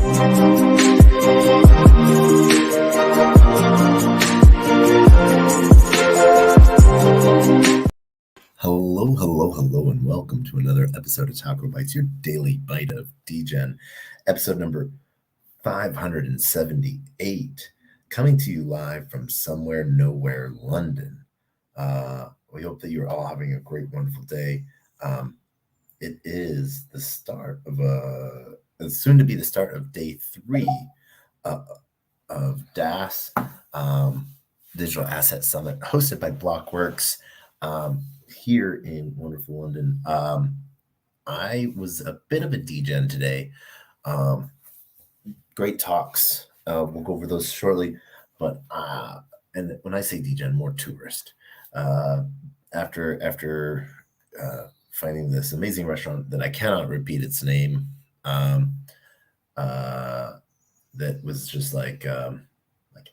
Hello, and welcome to another episode of TacoBytes, your daily bite of Degen, episode number 578, coming to you live from somewhere, nowhere, London. We hope that you're all having a great, wonderful day. It is the start of it's soon to be the start of day 3 of DAS, Digital Asset Summit, hosted by Blockworks. Here in wonderful London. I was a bit of a degen today. Great talks. We'll go over those shortly. But and when I say degen, more tourist. After finding this amazing restaurant that I cannot repeat its name, that was just like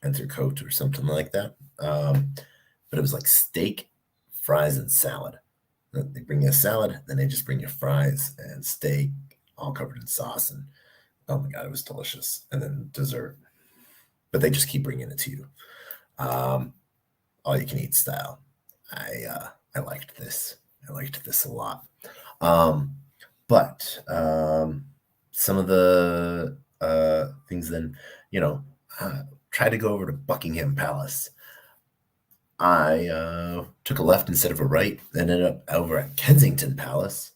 Entrecote or something like that. But it was like steak, fries, and salad. They bring you a salad, then they just bring you fries and steak, all covered in sauce. And oh my God, it was delicious. And then dessert. But they just keep bringing it to you. All you can eat style. I liked this. I liked this a lot. But some of the things then, try to go over to Buckingham Palace. I took a left instead of a right, ended up over at Kensington Palace,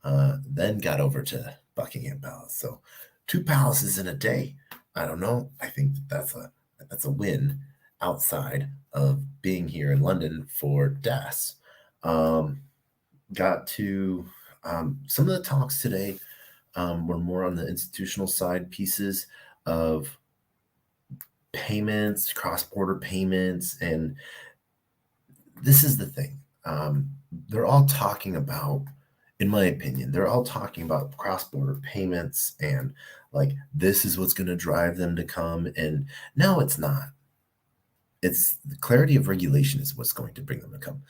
then got over to Buckingham Palace. So 2 palaces in a day. I don't know. I think that's a win outside of being here in London for DAS. Got to some of the talks today were more on the institutional side pieces of payments, cross-border payments, and this is the thing. They're all talking about, in my opinion, they're all talking about cross-border payments and like this is what's going to drive them to come. And no, it's not. It's the clarity of regulation is what's going to bring them to come.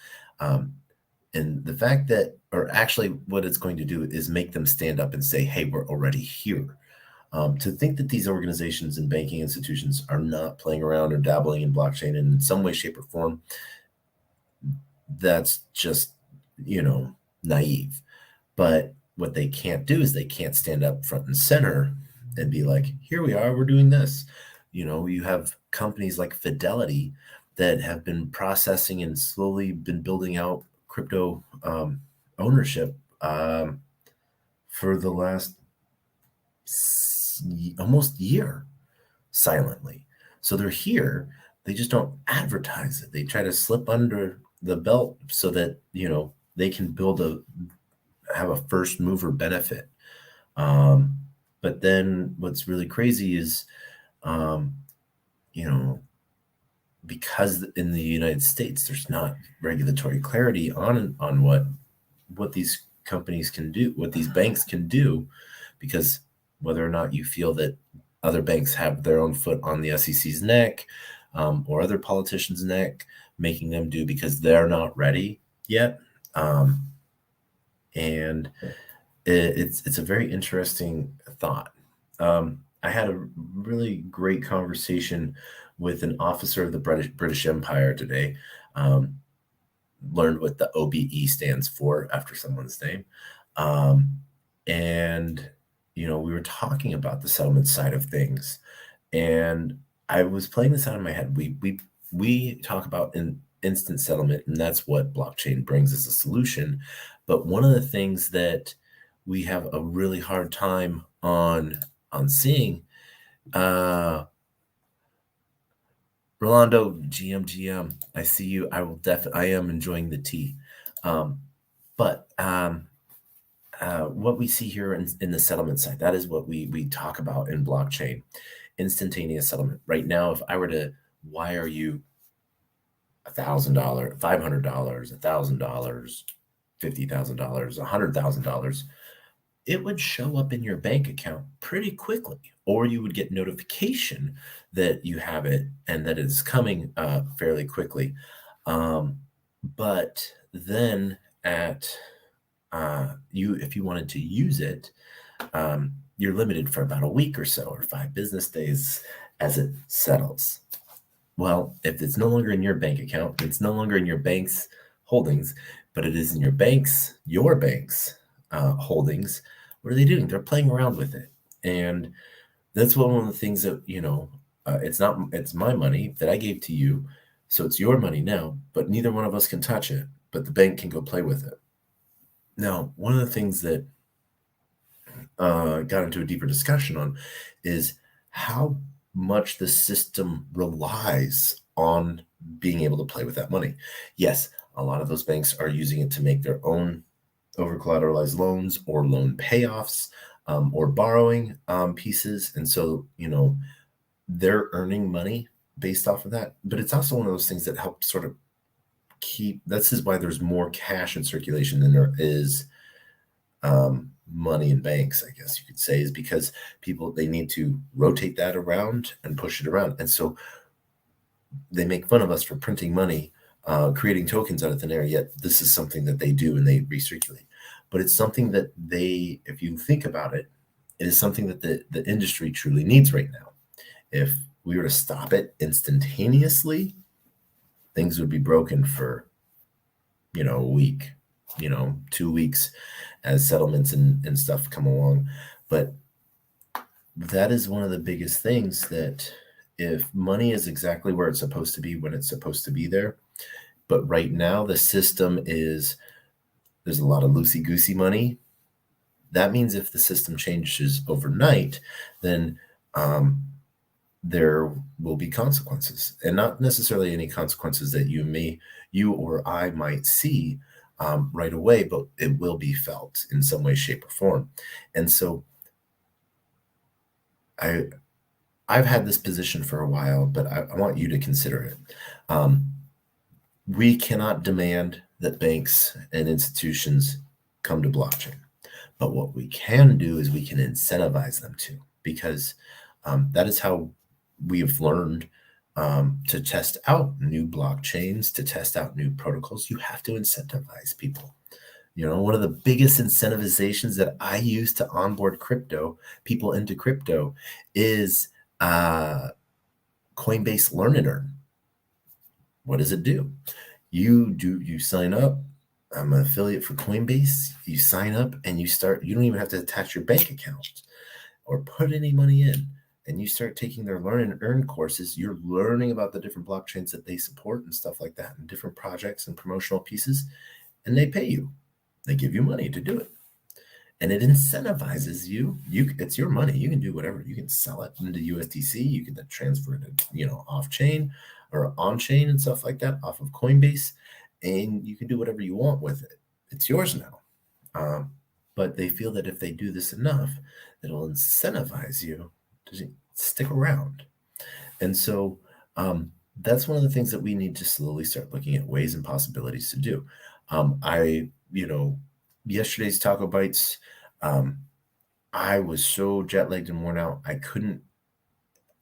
And the fact that, or actually what it's going to do is make them stand up and say, hey, we're already here. To think that these organizations and banking institutions are not playing around or dabbling in blockchain in some way, shape, or form, that's just, naive. But what they can't do is they can't stand up front and center and be like, here we are, we're doing this. You have companies like Fidelity that have been processing and slowly been building out crypto ownership for the last almost year silently. So they're here. They just don't advertise it. They try to slip under the belt so that, they can have a first mover benefit. But then what's really crazy is, because in the United States, there's not regulatory clarity on what these companies can do, what these banks can do, because whether or not you feel that other banks have their own foot on the SEC's neck, or other politicians' neck, making them do because they're not ready yet. And it's a very interesting thought. I had a really great conversation with an officer of the British Empire today. Learned what the OBE stands for after someone's name. And, we were talking about the settlement side of things. And I was playing this out in my head. We talk about an instant settlement, and that's what blockchain brings as a solution. But one of the things that we have a really hard time on seeing, Rolando, GM, I see you. I am enjoying the tea. But what we see here in the settlement side, that is what we talk about in blockchain, instantaneous settlement. Right now, if I were to wire you $1,000, $500, $1,000, $50,000, $100,000, it would show up in your bank account pretty quickly, or you would get notification that you have it and that it's coming fairly quickly. But then if you wanted to use it, you're limited for about a week or so, or 5 business days as it settles. Well, if it's no longer in your bank account, it's no longer in your bank's holdings, but it is in your bank's holdings. What are they doing? They're playing around with it. And that's one of the things that, it's my money that I gave to you. So it's your money now, but neither one of us can touch it, but the bank can go play with it. Now, one of the things that got into a deeper discussion on is how much the system relies on being able to play with that money. Yes, a lot of those banks are using it to make their own over collateralized loans or loan payoffs, or borrowing pieces. And so, they're earning money based off of that. But it's also one of those things that help sort of this is why there's more cash in circulation than there is money in banks, I guess you could say, is because they need to rotate that around and push it around. And so they make fun of us for printing money, creating tokens out of thin air, yet this is something that they do and they recirculate. But it's something that if you think about it, it is something that the industry truly needs right now. If we were to stop it instantaneously, things would be broken for, a week, 2 weeks as settlements and stuff come along. But that is one of the biggest things, that if money is exactly where it's supposed to be when it's supposed to be there, but right now the system there's a lot of loosey-goosey money. That means if the system changes overnight, then there will be consequences, and not necessarily any consequences that you or I might see right away, but it will be felt in some way, shape, or form. And so I've had this position for a while, but I want you to consider it. We cannot demand that banks and institutions come to blockchain. But what we can do is we can incentivize them to, because that is how we have learned to test out new blockchains, to test out new protocols. You have to incentivize people. One of the biggest incentivizations that I use to onboard people into crypto is Coinbase Learn and Earn. What does it do? You sign up. I'm an affiliate for Coinbase. You sign up and you don't even have to attach your bank account or put any money in. And you start taking their Learn and Earn courses. You're learning about the different blockchains that they support and stuff like that, and different projects and promotional pieces. And they pay you. They give you money to do it. And it incentivizes you. It's your money. You can do whatever. You can sell it into USDC. You can then transfer it, off-chain or on-chain and stuff like that off of Coinbase. And you can do whatever you want with it. It's yours now. But they feel that if they do this enough, it'll incentivize you to stick around. And so that's one of the things that we need to slowly start looking at ways and possibilities to do. Yesterday's TacoBytes, I was so jet lagged and worn out. I couldn't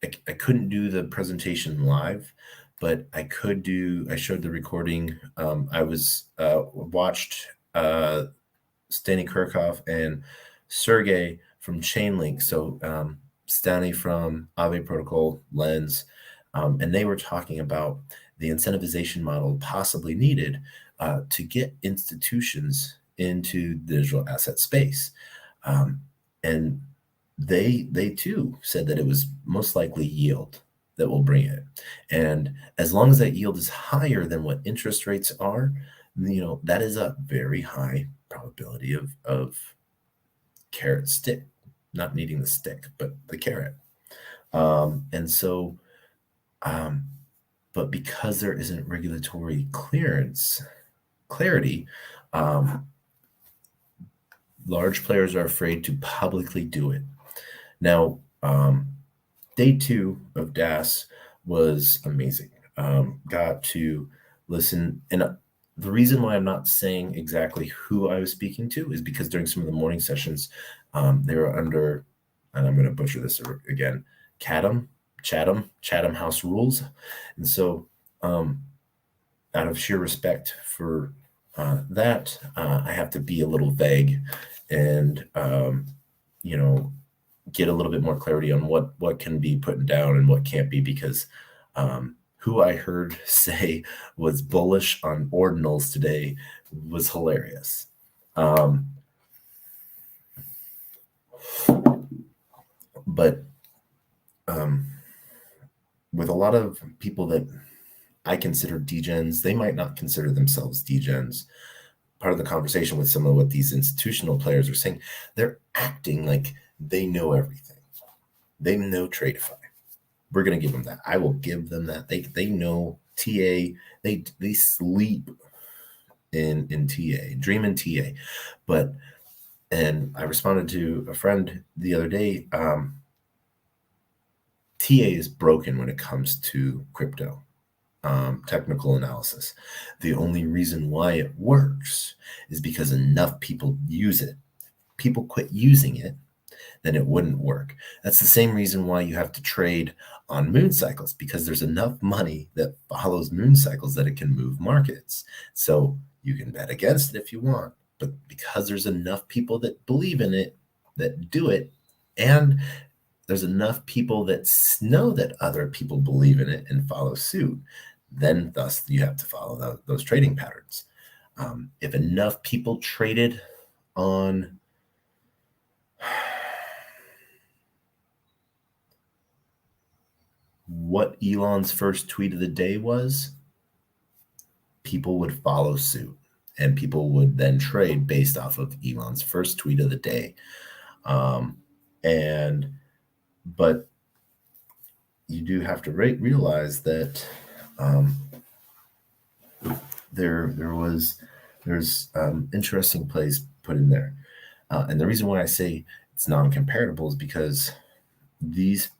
do the presentation live, but I showed the recording. I watched Stani Kirchhoff and Sergey from Chainlink. So Stani from Aave Protocol, Lens, and they were talking about the incentivization model possibly needed to get institutions into the digital asset space. And they too said that it was most likely yield that will bring it. And as long as that yield is higher than what interest rates are, that is a very high probability of carrot stick, not needing the stick, but the carrot. And so, but because there isn't regulatory clarity, large players are afraid to publicly do it. Now, day 2 of DAS was amazing. Got to listen. And the reason why I'm not saying exactly who I was speaking to is because during some of the morning sessions, they were under, and I'm going to butcher this again, Chatham House rules. And so out of sheer respect for that, I have to be a little vague and get a little bit more clarity on what can be put down and what can't be, because who I heard say was bullish on ordinals today was hilarious. But with a lot of people that I consider degens, they might not consider themselves degens. Part of the conversation with some of what these institutional players are saying, they're acting like they know everything. They know Tradeify. We're going to give them that. I will give them that. They know TA. They sleep in TA, dream in TA. And I responded to a friend the other day. TA is broken when it comes to crypto. Technical analysis. The only reason why it works is because enough people use it. People quit using it, then it wouldn't work. That's the same reason why you have to trade on moon cycles, because there's enough money that follows moon cycles that it can move markets. So you can bet against it if you want, but because there's enough people that believe in it, that do it, and there's enough people that know that other people believe in it and follow suit, then thus you have to follow those trading patterns. If enough people traded on what Elon's first tweet of the day was, people would follow suit, and people would then trade based off of Elon's first tweet of the day. But you do have to realize that there's interesting plays put in there, and the reason why I say it's non-comparable is because these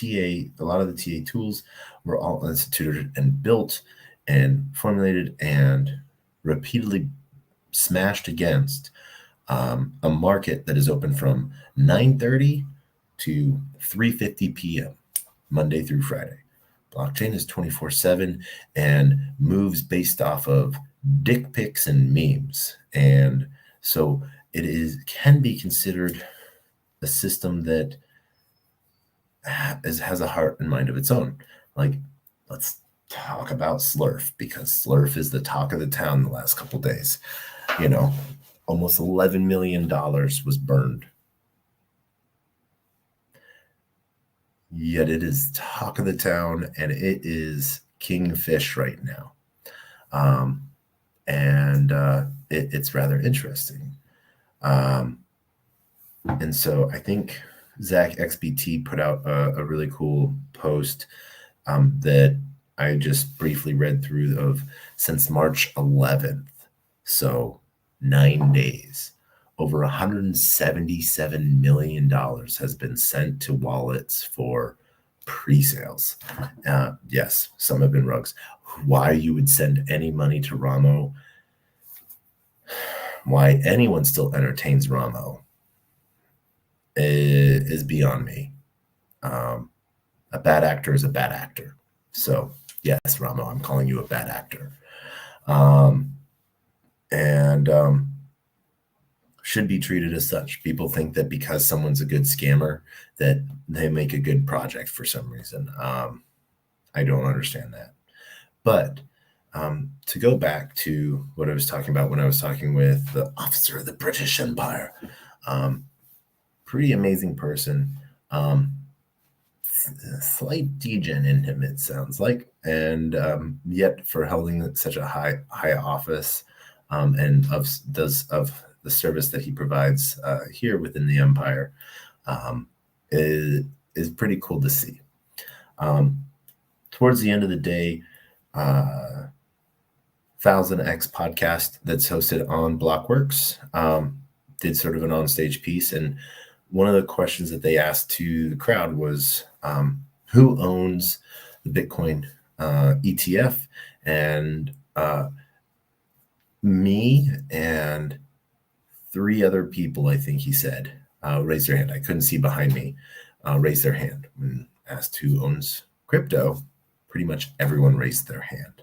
a lot of the TA tools were all instituted and built and formulated and repeatedly smashed against a market that is open from 9:30 to 3:50 p.m. Monday through Friday. Blockchain is 24/7 and moves based off of dick pics and memes. And so can be considered a system that has a heart and mind of its own. Like, let's talk about Slurf, because Slurf is the talk of the town the last couple of days. Almost $11 million was burned. Yet it is talk of the town, and it is king fish right now. It's rather interesting. And so I think Zach XBT put out a really cool post that I just briefly read through of since March 11th. So 9 days, over $177 million has been sent to wallets for pre-sales. Yes, some have been rugs. Why you would send any money to Ramo, why anyone still entertains Ramo is beyond me. A bad actor is a bad actor. So yes, Ramo, I'm calling you a bad actor. Should be treated as such. People think that because someone's a good scammer that they make a good project for some reason. I don't understand that. But to go back to what I was talking about when I was talking with the officer of the British Empire, pretty amazing person. Slight degen in him, it sounds like, and yet for holding such a high office, and of the service that he provides here within the empire, is pretty cool to see. Towards the end of the day, 1000X podcast that's hosted on Blockworks did sort of an onstage piece, and one of the questions that they asked to the crowd was, who owns the Bitcoin ETF? And me and 3 other people, I think he said, raised their hand. I couldn't see behind me, raised their hand. When asked who owns crypto, pretty much everyone raised their hand.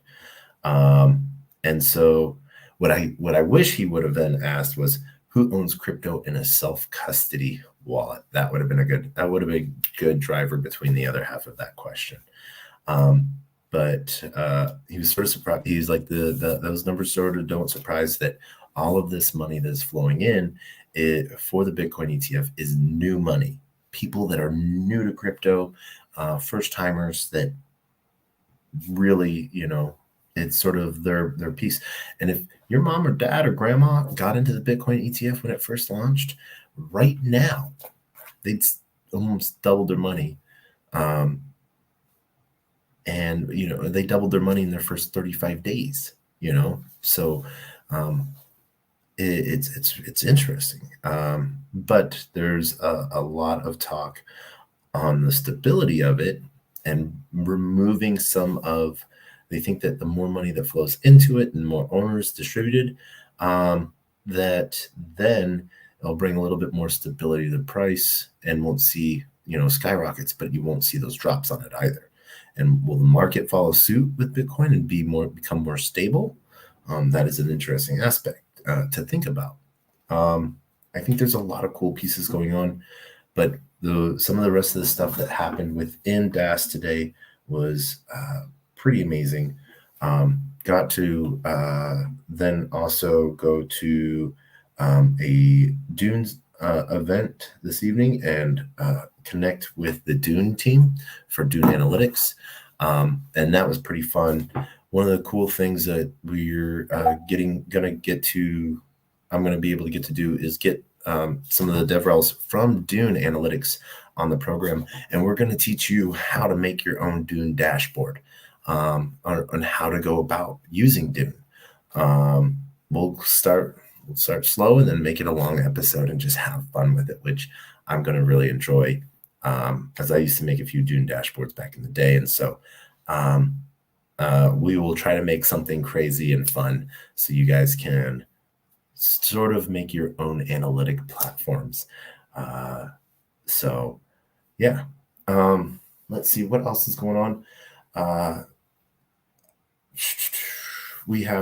And so what I wish he would have then asked was, who owns crypto in a self-custody wallet. That would have been a good driver between the other half of that question. But he was sort of surprised. He's like, those numbers sort of don't surprise that all of this money that's flowing in for the Bitcoin ETF is new money. People that are new to crypto, first timers that really, it's sort of their piece. And if your mom or dad or grandma got into the Bitcoin ETF when it first launched, right now, they'd almost doubled their money. And they doubled their money in their first 35 days. So it's interesting. But there's a lot of talk on the stability of it and removing they think that the more money that flows into it and more owners distributed, that then it'll bring a little bit more stability to the price and won't see skyrockets, but you won't see those drops on it either. And will the market follow suit with Bitcoin and become more stable? That is an interesting aspect to think about. I think there's a lot of cool pieces going on, but some of the rest of the stuff that happened within DAS today was pretty amazing. Got to then also go to a Dunes event this evening and connect with the Dune team for Dune Analytics. And that was pretty fun. One of the cool things that I'm going to be able to get to do is get some of the DevRels from Dune Analytics on the program. And we're going to teach you how to make your own Dune dashboard on how to go about using Dune. We'll start slow and then make it a long episode and just have fun with it, which I'm going to really enjoy, as I used to make a few Dune dashboards back in the day. And so we will try to make something crazy and fun so you guys can sort of make your own analytic platforms. So yeah. Let's see what else is going on.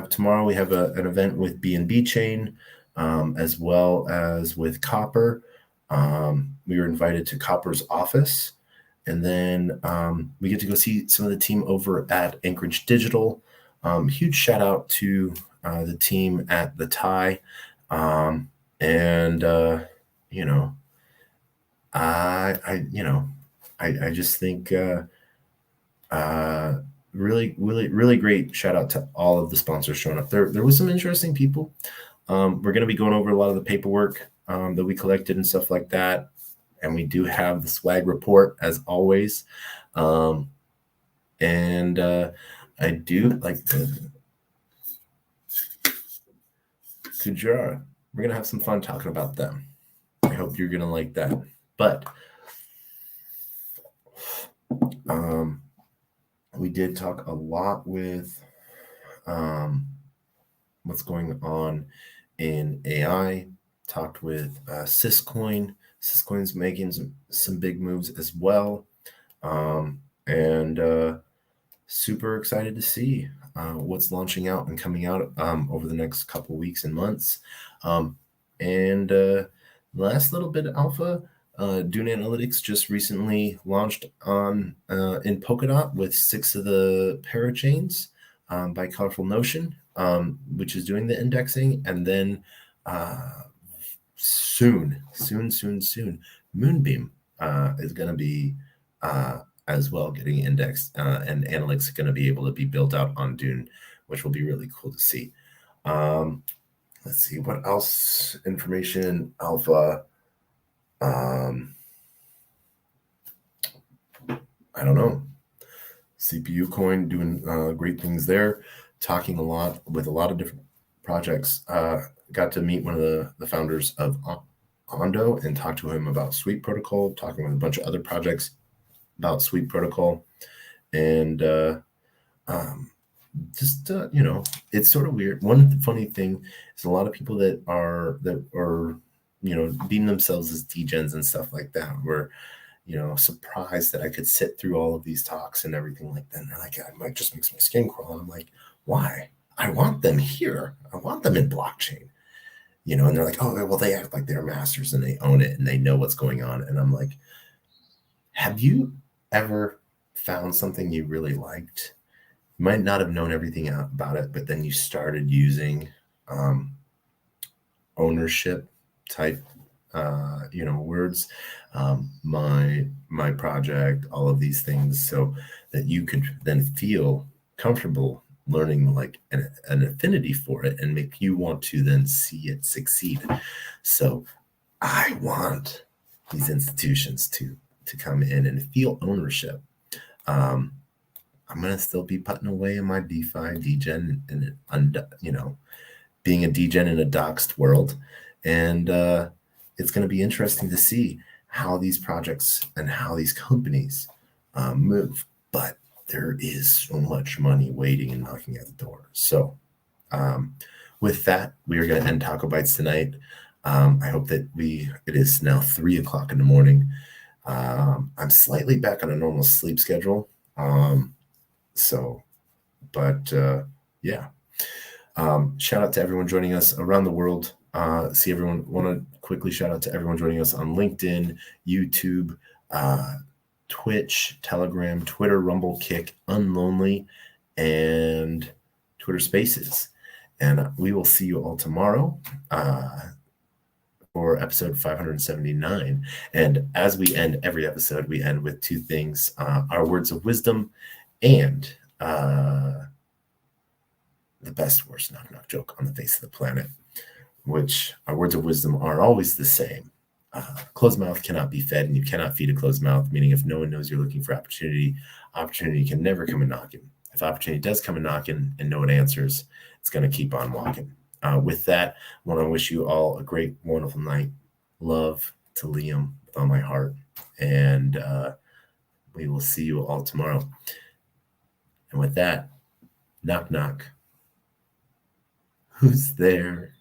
Tomorrow we have an event with BNB Chain, as well as with Copper. We were invited to Copper's office, and then we get to go see some of the team over at Anchorage Digital. Huge shout out to the team at the TIE. I just think really, really, really great shout out to all of the sponsors showing up. There was some interesting people. We're going to be going over a lot of the paperwork that we collected and stuff like that. And we do have the swag report as always. I do like the Kujara. We're going to have some fun talking about them. I hope you're going to like that. But we did talk a lot with what's going on in AI. Talked with Syscoin. Syscoin's making some big moves as well. Super excited to see what's launching out and coming out over the next couple weeks and months. Last little bit of alpha, Dune Analytics just recently launched in Polkadot with 6 of the parachains by Colorful Notion, which is doing the indexing. And then soon, Moonbeam is going to be as well getting indexed, and Analytics is going to be able to be built out on Dune, which will be really cool to see. Let's see what else. Information alpha. I don't know. CPU Coin doing great things there. Talking a lot with a lot of different projects. Got to meet one of the founders of Ondo and talk to him about Sweet Protocol. Talking with a bunch of other projects about Sweet Protocol, and it's sort of weird. One funny thing is a lot of people that are deem themselves as degens and stuff like that were surprised that I could sit through all of these talks and everything like that. And they're like, it just makes my skin crawl. And I'm like, why? I want them here. I want them in blockchain. and they're like, oh, well, they act like they're masters and they own it and they know what's going on. And I'm like, have you ever found something you really liked? You might not have known everything about it, but then you started using ownership type words, my project, all of these things, so that you could then feel comfortable learning like an affinity for it and make you want to then see it succeed. So I want these institutions to come in and feel ownership. I'm going to still be putting away in my DeFi degen and being a degen in a doxed world. And it's going to be interesting to see how these projects and how these companies move. But there is so much money waiting and knocking at the door. So with that, we are going to end TacoBytes tonight. I hope that it is now 3:00 in the morning. I'm slightly back on a normal sleep schedule. Yeah. Shout out to everyone joining us around the world. Want to quickly shout out to everyone joining us on LinkedIn, YouTube, Twitch, Telegram, Twitter, Rumble, Kick, Unlonely, and Twitter Spaces. And we will see you all tomorrow for episode 579. And as we end every episode, we end with two things, our words of wisdom and the best, worst knock joke on the face of the planet, which our words of wisdom are always the same. Closed mouth cannot be fed, and you cannot feed a closed mouth, meaning if no one knows you're looking for opportunity can never come a knocking. If opportunity does come a knocking and no one answers, it's going to keep on walking. With that, I want to wish you all a great, wonderful night. Love to Liam with all my heart. And we will see you all tomorrow. And with that, knock, knock. Who's there?